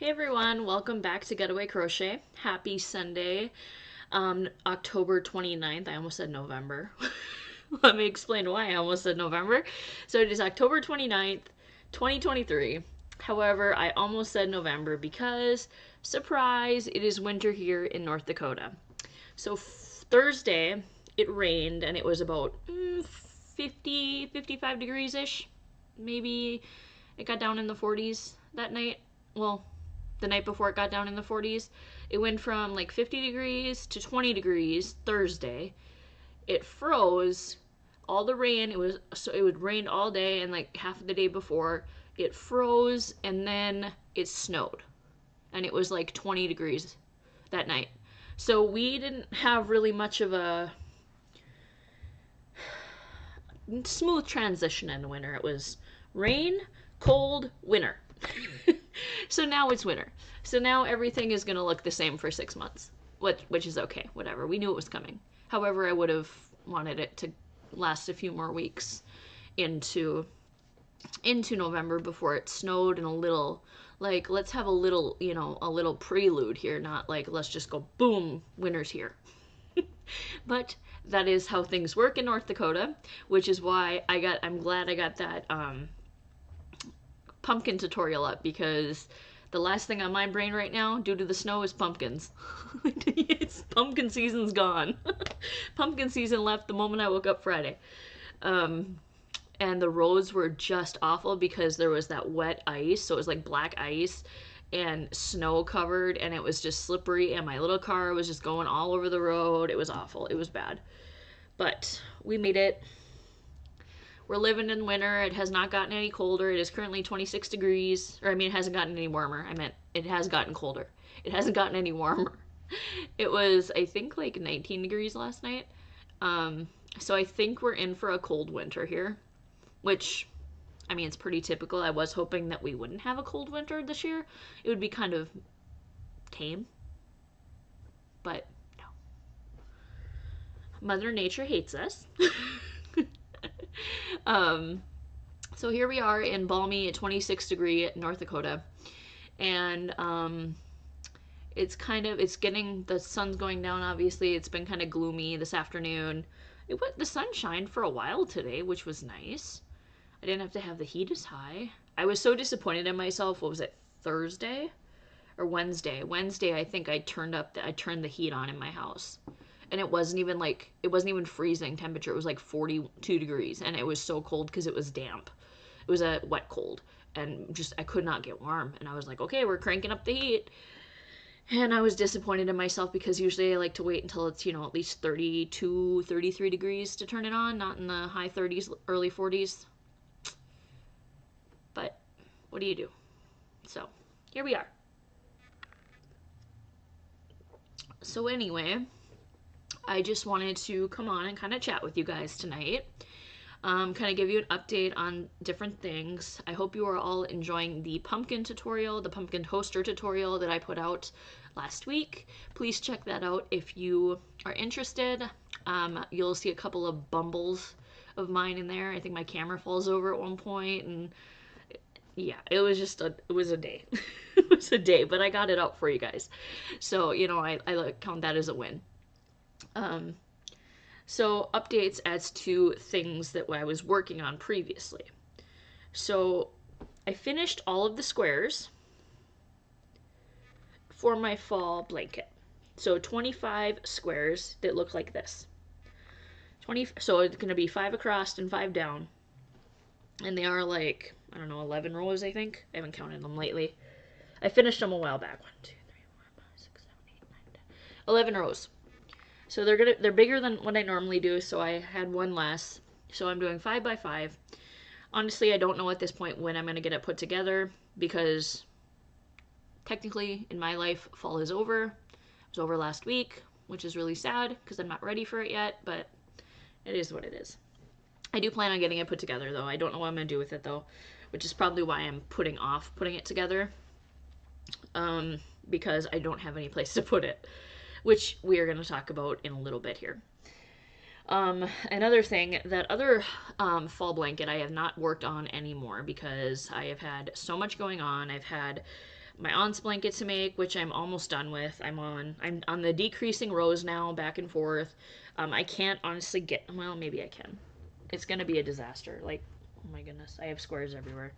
Hey everyone, welcome back to Getaway Crochet. Happy Sunday, October 29th. I almost said November. Let me explain why I almost said November. So it is October 29th, 2023. However, I almost said November because, surprise, it is winter here in North Dakota. So Thursday, it rained and it was about 50, 55 degrees-ish. Maybe it got down in the 40s that night. Well, the night before it got down in the 40s. It went from like 50 degrees to 20 degrees Thursday. It froze. All the rain, it would rain all day and like half of the day before. It froze and then it snowed. And it was like 20 degrees that night. So we didn't have really much of a smooth transition in winter. It was rain, cold, winter. So now it's winter. So now everything is going to look the same for 6 months, which is okay, whatever. We knew it was coming. However, I would have wanted it to last a few more weeks into November before it snowed, and a little, like, let's have a little, a little prelude here, not like let's just go boom, winter's here. But that is how things work in North Dakota, which is why I'm glad I got that pumpkin tutorial up, because the last thing on my brain right now, due to the snow, is pumpkins. It's pumpkin season's gone. Pumpkin season left the moment I woke up Friday. And the roads were just awful because there was that wet ice, so it was like black ice and snow covered, and it was just slippery, and my little car was just going all over the road. It was awful. It was bad. But we made it. We're living in winter. It has not gotten any colder. It is currently 26 degrees. Or, I mean, it hasn't gotten any warmer. I meant it has gotten colder. It hasn't gotten any warmer. It was, I think, like 19 degrees last night. So I think we're in for a cold winter here. Which, I mean, it's pretty typical. I was hoping that we wouldn't have a cold winter this year. It would be kind of tame. But, no. Mother Nature hates us. So here we are in balmy 26 degree North Dakota, and it's getting, the sun's going down. Obviously, it's been kind of gloomy this afternoon. The sun shined for a while today, which was nice. I didn't have to have the heat as high. I was so disappointed in myself. What was it, Thursday or Wednesday? Wednesday, I think I turned the heat on in my house. And it wasn't even freezing temperature. It was like 42 degrees, and it was so cold because it was damp. It was a wet cold, and just I could not get warm. And I was like, okay, we're cranking up the heat. And I was disappointed in myself because usually I like to wait until it's, at least 32, 33 degrees to turn it on, not in the high 30s, early 40s. But what do you do? So here we are. So anyway, I just wanted to come on and kind of chat with you guys tonight. Kind of give you an update on different things. I hope you are all enjoying the pumpkin tutorial, the pumpkin toaster tutorial that I put out last week. Please check that out if you are interested. You'll see a couple of bumbles of mine in there. I think my camera falls over at one point, and yeah, it was a day. It was a day, but I got it out for you guys. So, I count that as a win. So updates as to things that I was working on previously. So I finished all of the squares for my fall blanket. So 25 squares that look like this. So it's going to be 5 across and 5 down. And they are like, I don't know, 11 rows, I think. I haven't counted them lately. I finished them a while back. 1, 2, 3, 4, 5, 6, 7, 8, 9, 10. 11 rows. So they're bigger than what I normally do, so I had one less. So I'm doing 5 by 5. Honestly, I don't know at this point when I'm going to get it put together, because technically in my life fall is over. It was over last week, which is really sad because I'm not ready for it yet, but it is what it is. I do plan on getting it put together, though. I don't know what I'm going to do with it, though, which is probably why I'm putting off putting it together, because I don't have any place to put it, which we are going to talk about in a little bit here. Another thing, that other fall blanket I have not worked on anymore because I have had so much going on. I've had my aunt's blanket to make, which I'm almost done with. I'm on the decreasing rows now, back and forth. I can't honestly get, well, maybe I can. It's gonna be a disaster. Like, oh my goodness, I have squares everywhere.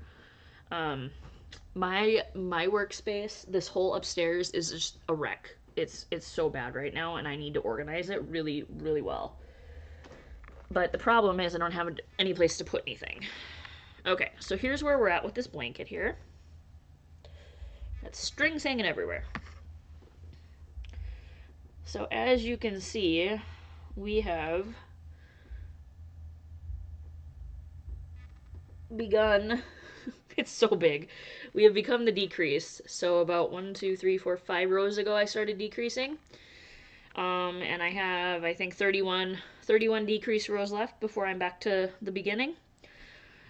My workspace, this whole upstairs is just a wreck. It's so bad right now, and I need to organize it really, really well. But the problem is I don't have any place to put anything. Okay, so here's where we're at with this blanket here. Got strings hanging everywhere. So as you can see, we have begun, it's so big, we have become the decrease. So about 1, 2, 3, 4, 5 rows ago I started decreasing. And I have, I think, 31 decrease rows left before I'm back to the beginning.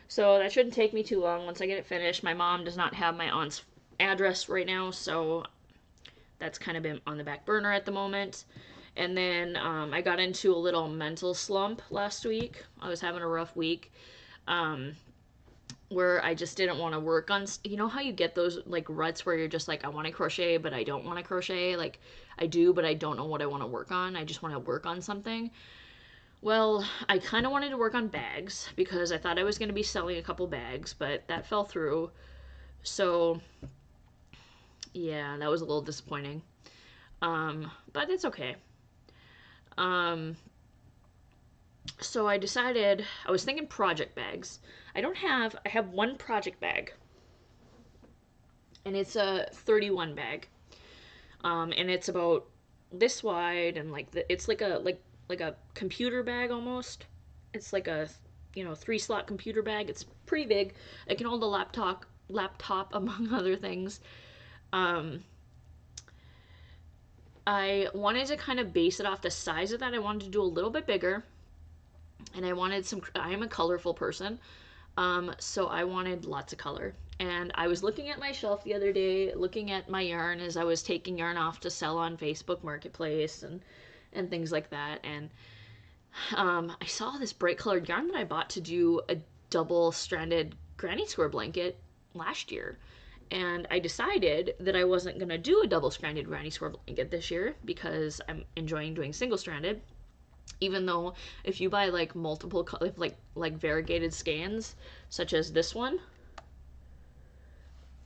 So that shouldn't take me too long once I get it finished. My mom does not have my aunt's address right now, so that's kind of been on the back burner at the moment. And then I got into a little mental slump last week. I was having a rough week where I just didn't want to work on, you know how you get those like ruts where you're just like, I want to crochet, but I don't want to crochet. Like I do, but I don't know what I want to work on. I just want to work on something. Well, I kind of wanted to work on bags because I thought I was going to be selling a couple bags, but that fell through. So yeah, that was a little disappointing. But it's okay. So I decided, I was thinking project bags. I have one project bag. And it's a 31 bag. And it's about this wide, and like it's like a computer bag almost. It's like a 3-slot computer bag. It's pretty big. It can hold a laptop among other things. I wanted to kind of base it off the size of that. I wanted to do a little bit bigger. And I am a colorful person. So I wanted lots of color. And I was looking at my shelf the other day, looking at my yarn as I was taking yarn off to sell on Facebook Marketplace and things like that. And I saw this bright colored yarn that I bought to do a double-stranded granny square blanket last year. And I decided that I wasn't going to do a double-stranded granny square blanket this year because I'm enjoying doing single-stranded. Even though if you buy like multiple, like variegated skeins, such as this one,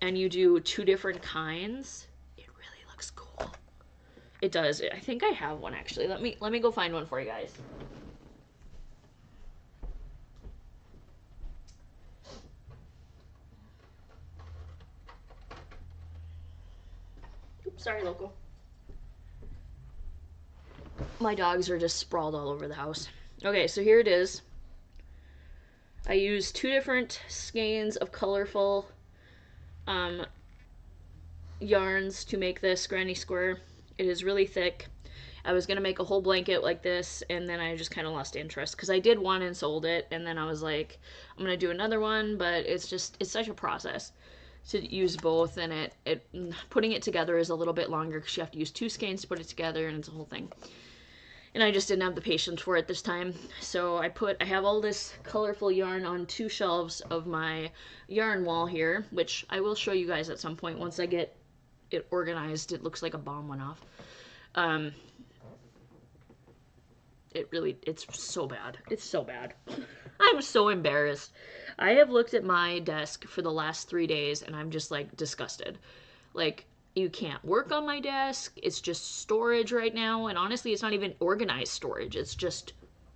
and you do 2 different kinds, it really looks cool. It does. I think I have one actually. Let me go find one for you guys. Oops, sorry, local. My dogs are just sprawled all over the house. Okay, so here it is. I used 2 different skeins of colorful yarns to make this granny square. It is really thick. I was going to make a whole blanket like this, and then I just kind of lost interest because I did one and sold it, and then I was like, I'm going to do another one, but it's such a process to use both, and putting it together is a little bit longer because you have to use 2 skeins to put it together, and it's a whole thing. And I just didn't have the patience for it this time. So I have all this colorful yarn on 2 shelves of my yarn wall here, which I will show you guys at some point once I get it organized. It looks like a bomb went off. It's so bad. It's so bad. I'm so embarrassed. I have looked at my desk for the last 3 days and I'm just like disgusted. Like, you can't work on my desk. It's just storage right now. And honestly, it's not even organized storage. It's just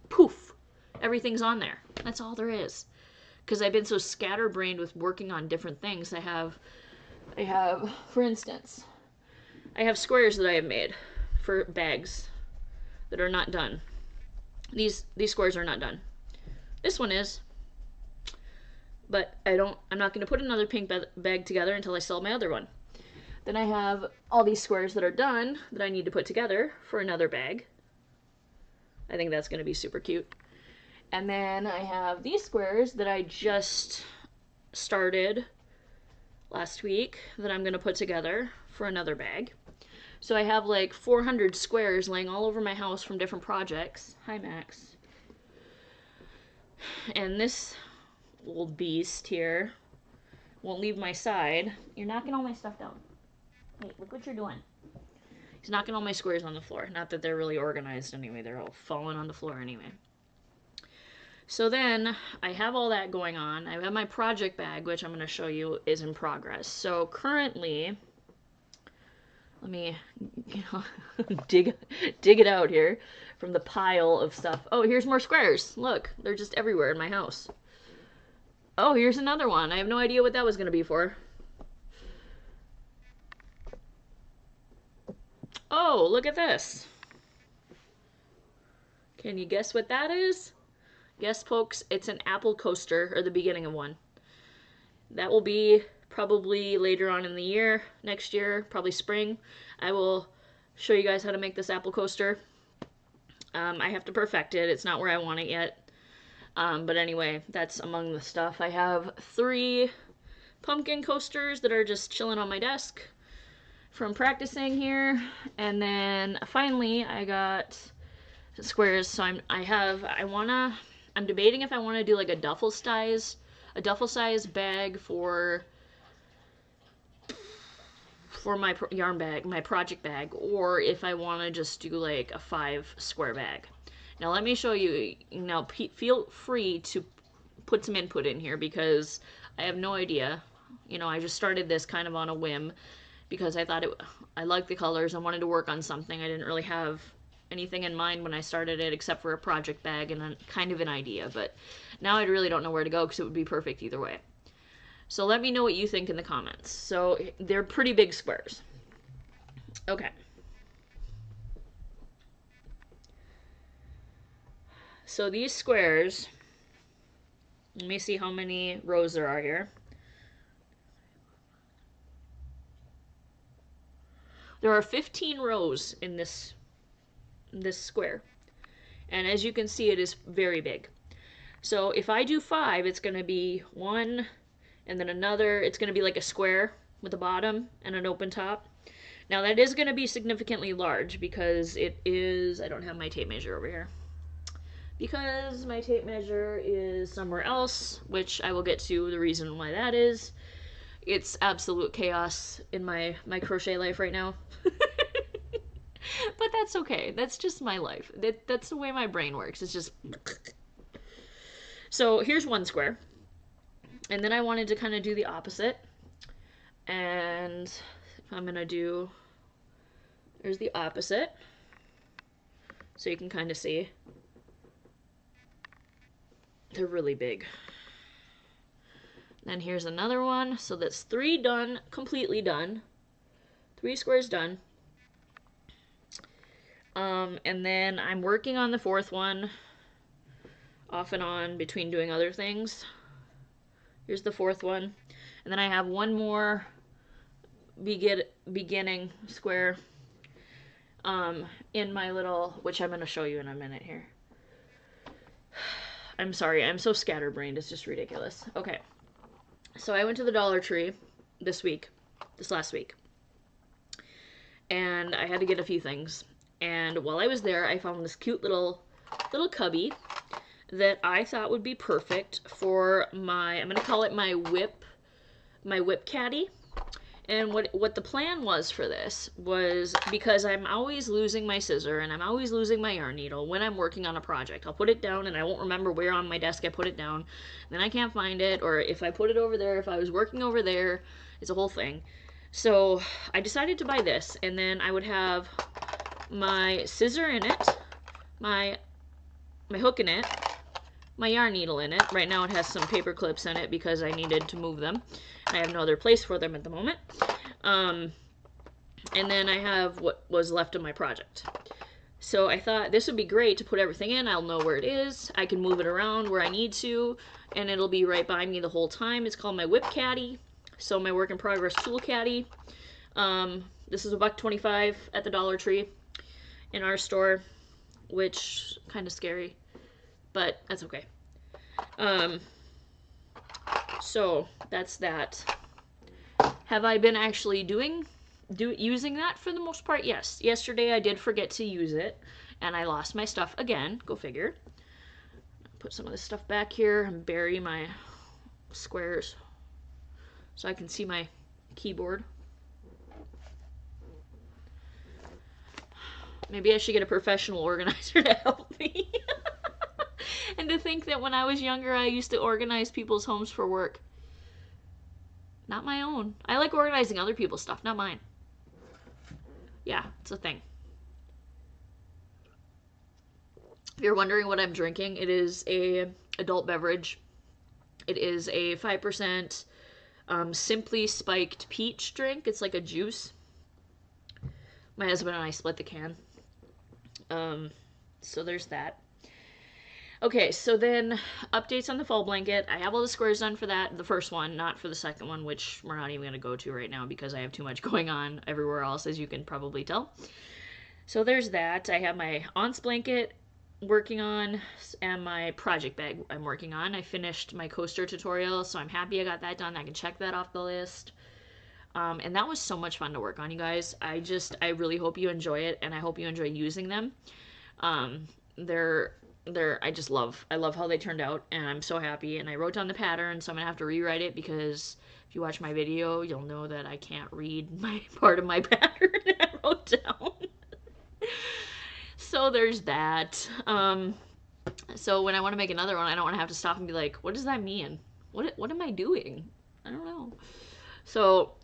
poof. Everything's on there. That's all there is. Because I've been so scatterbrained with working on different things. I have, for instance, I have squares that I have made for bags that are not done. These squares are not done. This one is. But I'm not going to put another pink bag together until I sell my other one. Then I have all these squares that are done that I need to put together for another bag. I think that's going to be super cute. And then I have these squares that I just started last week that I'm going to put together for another bag. So I have like 400 squares laying all over my house from different projects. Hi, Max. And this old beast here won't leave my side. You're knocking all my stuff down. Hey, look what you're doing. He's knocking all my squares on the floor. Not that they're really organized anyway. They're all falling on the floor anyway. So then I have all that going on. I have my project bag, which I'm going to show you is in progress. So currently, let me dig it out here from the pile of stuff. Oh, here's more squares. Look, they're just everywhere in my house. Oh, here's another one. I have no idea what that was going to be for. Oh, look at this. Can you guess what that is? Yes, folks, it's an apple coaster, or the beginning of one. That will be probably later on in the year, next year, probably spring. I will show you guys how to make this apple coaster. I have to perfect it. It's not where I want it yet. But anyway, that's among the stuff. I have 3 pumpkin coasters that are just chilling on my desk from practicing here. And then finally I got squares. So I'm debating if I want to do like a duffel size bag for my yarn bag, my project bag, or if I want to just do like a 5 square bag. Now let me show you. Now feel free to put some input in here because I have no idea. You know, I just started this kind of on a whim because I thought I liked the colors. I wanted to work on something. I didn't really have anything in mind when I started it except for a project bag and kind of an idea, but now I really don't know where to go because it would be perfect either way. So let me know what you think in the comments. So they're pretty big squares. Okay. So these squares, let me see how many rows there are here. There are 15 rows in this square. And as you can see, it is very big. So if I do 5, it's going to be 1, and then another, it's going to be like a square with a bottom and an open top. Now that is going to be significantly large because it is, I don't have my tape measure over here. Because my tape measure is somewhere else, which I will get to the reason why that is. It's absolute chaos in my crochet life right now. But that's okay. That's just my life. That's the way my brain works. It's just... So here's 1 square. And then I wanted to kind of do the opposite. And I'm going to do... There's the opposite. So you can kind of see. They're really big. Then here's another one. So that's 3 done, completely done. 3 squares done. And then I'm working on the 4th one off and on between doing other things. Here's the 4th one. And then I have 1 more beginning square in my little, which I'm going to show you in a minute here. I'm sorry, I'm so scatterbrained, it's just ridiculous. Okay, so I went to the Dollar Tree this last week, and I had to get a few things. And while I was there, I found this cute little cubby that I thought would be perfect for my, I'm gonna call it my whip caddy. And what the plan was for this was, because I'm always losing my scissor and I'm always losing my yarn needle when I'm working on a project. I'll put it down and I won't remember where on my desk I put it down. Then I can't find it, or if I put it over there, if I was working over there, it's a whole thing. So I decided to buy this, and then I would have my scissor in it, my hook in it, my yarn needle in it. Right now it has some paper clips in it because I needed to move them. I have no other place for them at the moment. And then I have what was left of my project. So I thought this would be great to put everything in. I'll know where it is. I can move it around where I need to, and it'll be right by me the whole time. It's called my Whip Caddy. So my work in progress tool caddy. This is $1.25 at the Dollar Tree in our store, which kind of scary, but that's okay. So that's that. Have I been actually using that for the most part? Yes. Yesterday I did forget to use it, and I lost my stuff again. Go figure. Put some of this stuff back here and bury my squares so I can see my keyboard. Maybe I should get a professional organizer to help me. And to think that when I was younger, I used to organize people's homes for work. Not my own. I like organizing other people's stuff, not mine. Yeah, it's a thing. If you're wondering what I'm drinking, it is a adult beverage. It is a 5% Simply Spiked peach drink. It's like a juice. My husband and I split the can. So there's that. Okay, so then updates on the fall blanket. I have all the squares done for that, the first one, not for the second one, which we're not even going to go to right now because I have too much going on everywhere else, as you can probably tell. So there's that. I have my aunts blanket working on and my project bag I'm working on. I finished my coaster tutorial, so I'm happy I got that done. I can check that off the list. And that was so much fun to work on, you guys. I really hope you enjoy it, and I hope you enjoy using them. I love how they turned out, and I'm so happy. And I wrote down the pattern, so I'm gonna have to rewrite it because if you watch my video, you'll know that I can't read my part of my pattern that I wrote down. So there's that. So when I want to make another one, I don't want to have to stop and be like, what does that mean? What am I doing? I don't know. So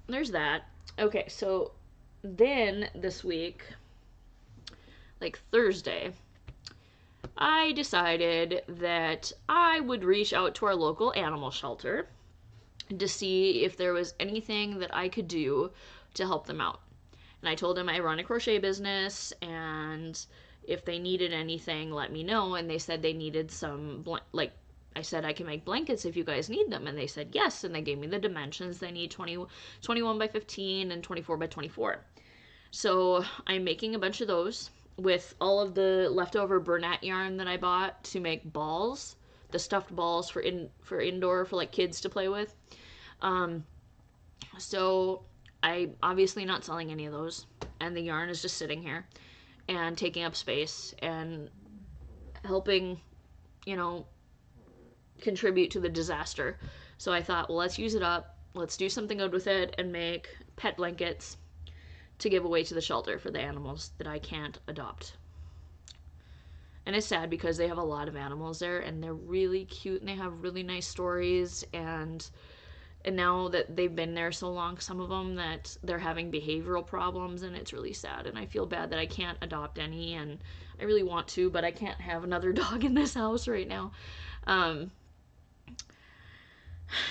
there's that. Okay, so then this week, like Thursday, I decided that I would reach out to our local animal shelter to see if there was anything that I could do to help them out. And I told them I run a crochet business, and if they needed anything, let me know. And they said they needed some, I said, I can make blankets if you guys need them. And they said yes, and they gave me the dimensions. They need 21 by 15 and 24 by 24. So I'm making a bunch of those with all of the leftover Bernat yarn that I bought to make balls, the stuffed balls for indoor, for like kids to play with. So I'm obviously not selling any of those, and the yarn is just sitting here and taking up space and helping, contribute to the disaster. So I thought, well, let's use it up. Let's do something good with it and make pet blankets to give away to the shelter for the animals that I can't adopt. And it's sad because they have a lot of animals there, and they're really cute, and they have really nice stories, and now that they've been there so long, some of them, that they're having behavioral problems, and it's really sad, and I feel bad that I can't adopt any, and I really want to, but I can't have another dog in this house right now.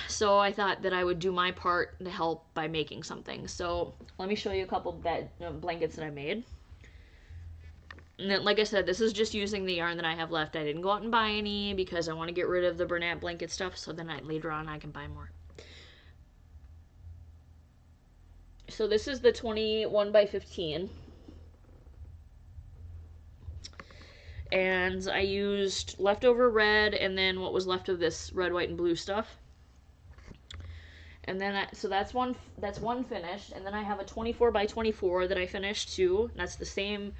So I thought that I would do my part to help by making something. So let me show you a couple blankets that I made. And then, like I said, this is just using the yarn that I have left. I didn't go out and buy any because I want to get rid of the Bernat blanket stuff, so then later on I can buy more. So this is the 21 by 15. And I used leftover red and then what was left of this red, white, and blue stuff. And then, so that's one finished. And then I have a 24 by 24 that I finished too. That's the same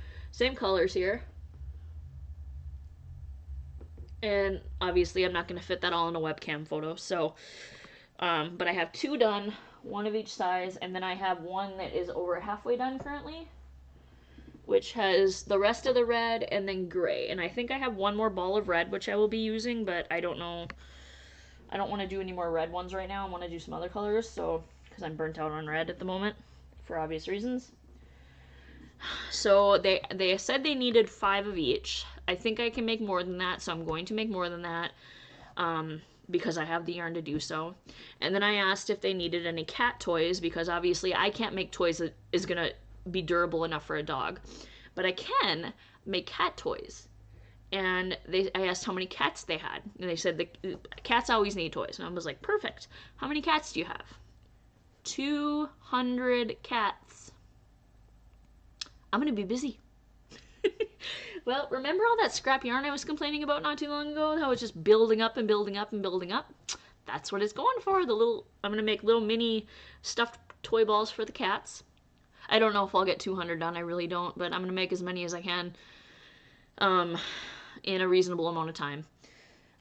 colors here. And obviously I'm not going to fit that all in a webcam photo. So, but I have two done, one of each size. And then I have one that is over halfway done currently, which has the rest of the red and then gray. And I think I have one more ball of red, which I will be using, but I don't know. I don't want to do any more red ones right now. I want to do some other colors, so, because I'm burnt out on red at the moment, for obvious reasons. So they said they needed 5 of each. I think I can make more than that, so I'm going to make more than that, because I have the yarn to do so. And then I asked if they needed any cat toys, because obviously I can't make toys that is going to be durable enough for a dog. But I can make cat toys. And I asked how many cats they had. And they said the cats always need toys. And I was like, perfect. How many cats do you have? 200 cats. I'm going to be busy. Well, remember all that scrap yarn I was complaining about not too long ago? How it's just building up and building up and building up? That's what it's going for. I'm going to make little mini stuffed toy balls for the cats. I don't know if I'll get 200 done. I really don't. But I'm going to make as many as I can. In a reasonable amount of time.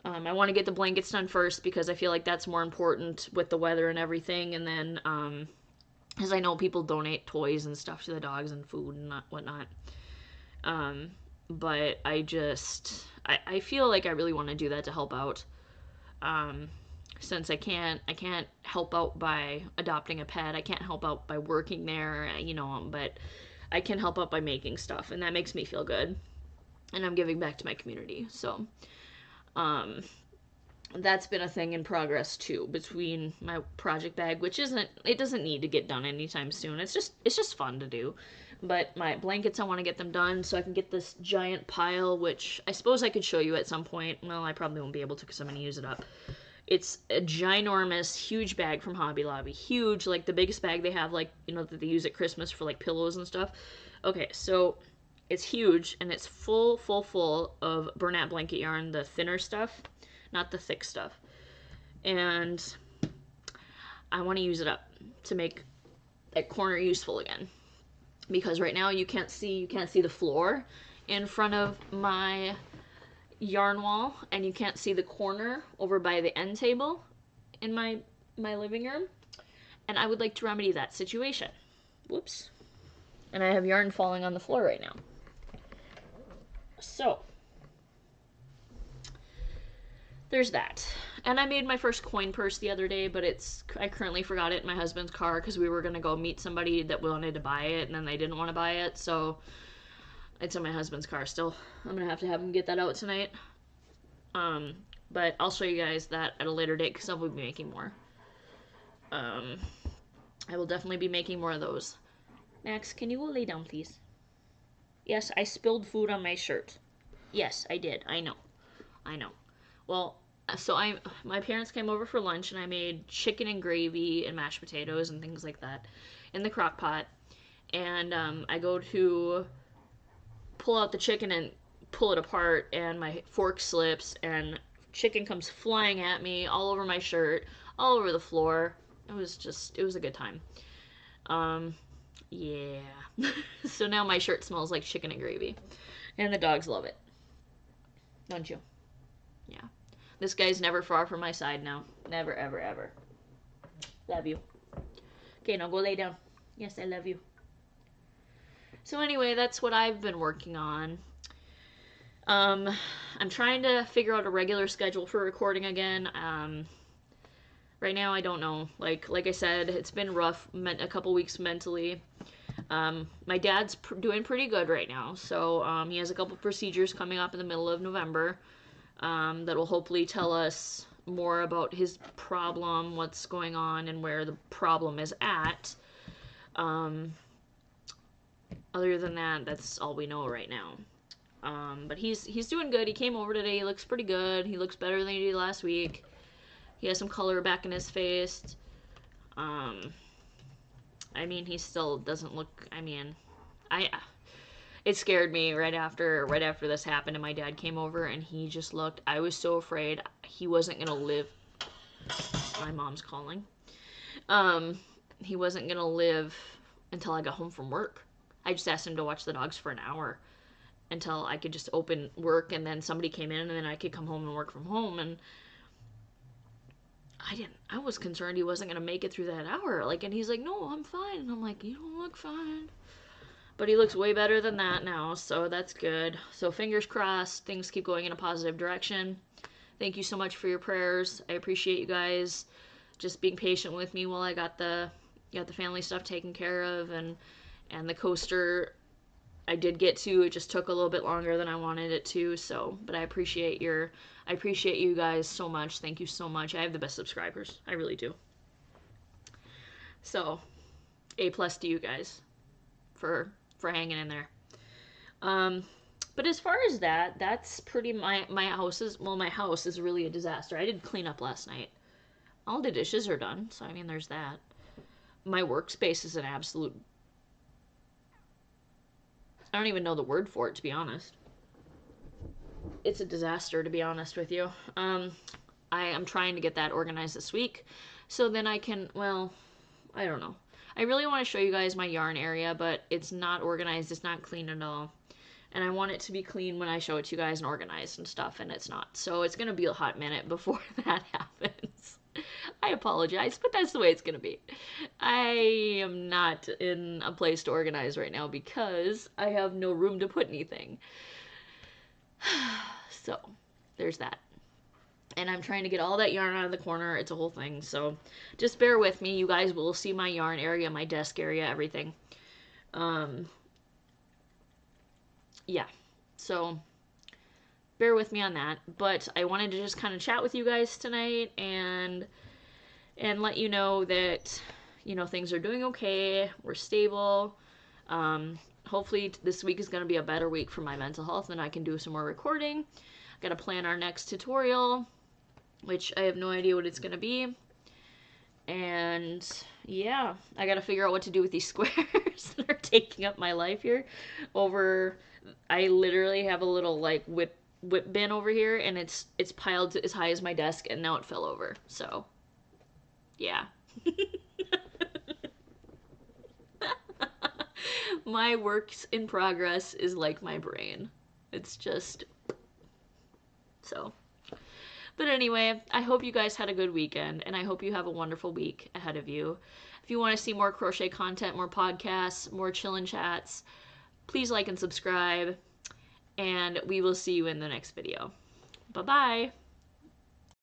I want to get the blankets done first because I feel like that's more important with the weather and everything. And then, as I know people donate toys and stuff to the dogs and food and whatnot. But I feel like I really want to do that to help out. Since I can't help out by adopting a pet. I can't help out by working there, but I can help out by making stuff, and that makes me feel good. And I'm giving back to my community. So, that's been a thing in progress too, between my project bag, which it doesn't need to get done anytime soon. It's just fun to do. But my blankets, I want to get them done so I can get this giant pile, which I suppose I could show you at some point. Well, I probably won't be able to because I'm going to use it up. It's a ginormous, huge bag from Hobby Lobby. Huge, like the biggest bag they have, like, that they use at Christmas for like pillows and stuff. Okay, so it's huge, and it's full of Bernat blanket yarn, the thinner stuff, not the thick stuff. And I want to use it up to make that corner useful again. Because right now you can't see the floor in front of my yarn wall, and you can't see the corner over by the end table in my living room. And I would like to remedy that situation. Whoops. And I have yarn falling on the floor right now. So there's that. And I made my first coin purse the other day, but I currently forgot it in my husband's car because we were going to go meet somebody that wanted to buy it, and then they didn't want to buy it, so it's in my husband's car still. I'm going to have him get that out tonight. But I'll show you guys that at a later date because I will be making more. I will definitely be making more of those. Max, can you go lay down, please? Yes, I spilled food on my shirt. Yes, I did. I know. Well, so my parents came over for lunch, and I made chicken and gravy and mashed potatoes and things like that in the crock pot. And I go to pull out the chicken and pull it apart, and my fork slips, and chicken comes flying at me all over my shirt, all over the floor. It was a good time. Yeah. So now my shirt smells like chicken and gravy, and the dogs love it. Don't you? Yeah. This guy's never far from my side now. Never, ever, ever. Love you. Okay, now go lay down. Yes, I love you. So anyway, that's what I've been working on. I'm trying to figure out a regular schedule for recording again. Right now, I don't know. Like I said, it's been rough a couple weeks mentally. My dad's doing pretty good right now. So he has a couple procedures coming up in the middle of November. That will hopefully tell us more about his problem, what's going on, and where the problem is at. Other than that, that's all we know right now. But he's doing good. He came over today. He looks pretty good. He looks better than he did last week. He has some color back in his face. I mean, he still doesn't look. I mean, it scared me right after this happened, and my dad came over, and he just looked. I was so afraid he wasn't gonna live. My mom's calling. He wasn't gonna live until I got home from work. I just asked him to watch the dogs for an hour until I could just open work, and then somebody came in, and then I could come home and work from home. And I was concerned he wasn't gonna make it through that hour. Like, and he's like, "No, I'm fine." And I'm like, "You don't look fine." But he looks way better than that now, so that's good. So fingers crossed, things keep going in a positive direction. Thank you so much for your prayers. I appreciate you guys just being patient with me while I got the family stuff taken care of, and the coaster I did get to. It just took a little bit longer than I wanted it to. So, but I appreciate you guys so much. Thank you so much. I have the best subscribers. I really do. So, A+ to you guys for hanging in there. But as far as that's pretty, my house is really a disaster. I did clean up last night. All the dishes are done, so I mean, there's that. My workspace is an absolute, I don't even know the word for it, to be honest. It's a disaster, to be honest with you. I am trying to get that organized this week, so then I can, well, I don't know. I really want to show you guys my yarn area, but it's not organized, it's not clean at all. And I want it to be clean when I show it to you guys and organized and stuff, and it's not. So it's going to be a hot minute before that happens. I apologize, but that's the way it's gonna be. I am not in a place to organize right now because I have no room to put anything. So, there's that. And I'm trying to get all that yarn out of the corner. It's a whole thing, so just bear with me. You guys will see my yarn area, my desk area, everything. Yeah, so bear with me on that. But I wanted to just kind of chat with you guys tonight and let you know that, you know, things are doing okay. We're stable. Hopefully this week is going to be a better week for my mental health and I can do some more recording. Got to plan our next tutorial, which I have no idea what it's going to be. And yeah, I got to figure out what to do with these squares that are taking up my life here. I literally have a little like whip bin over here, and it's piled as high as my desk, and now it fell over. So yeah. My works in progress is like my brain. It's just so. But anyway, I hope you guys had a good weekend, and I hope you have a wonderful week ahead of you. If you want to see more crochet content, more podcasts, more chillin' chats, please like and subscribe, and we will see you in the next video. Bye-bye!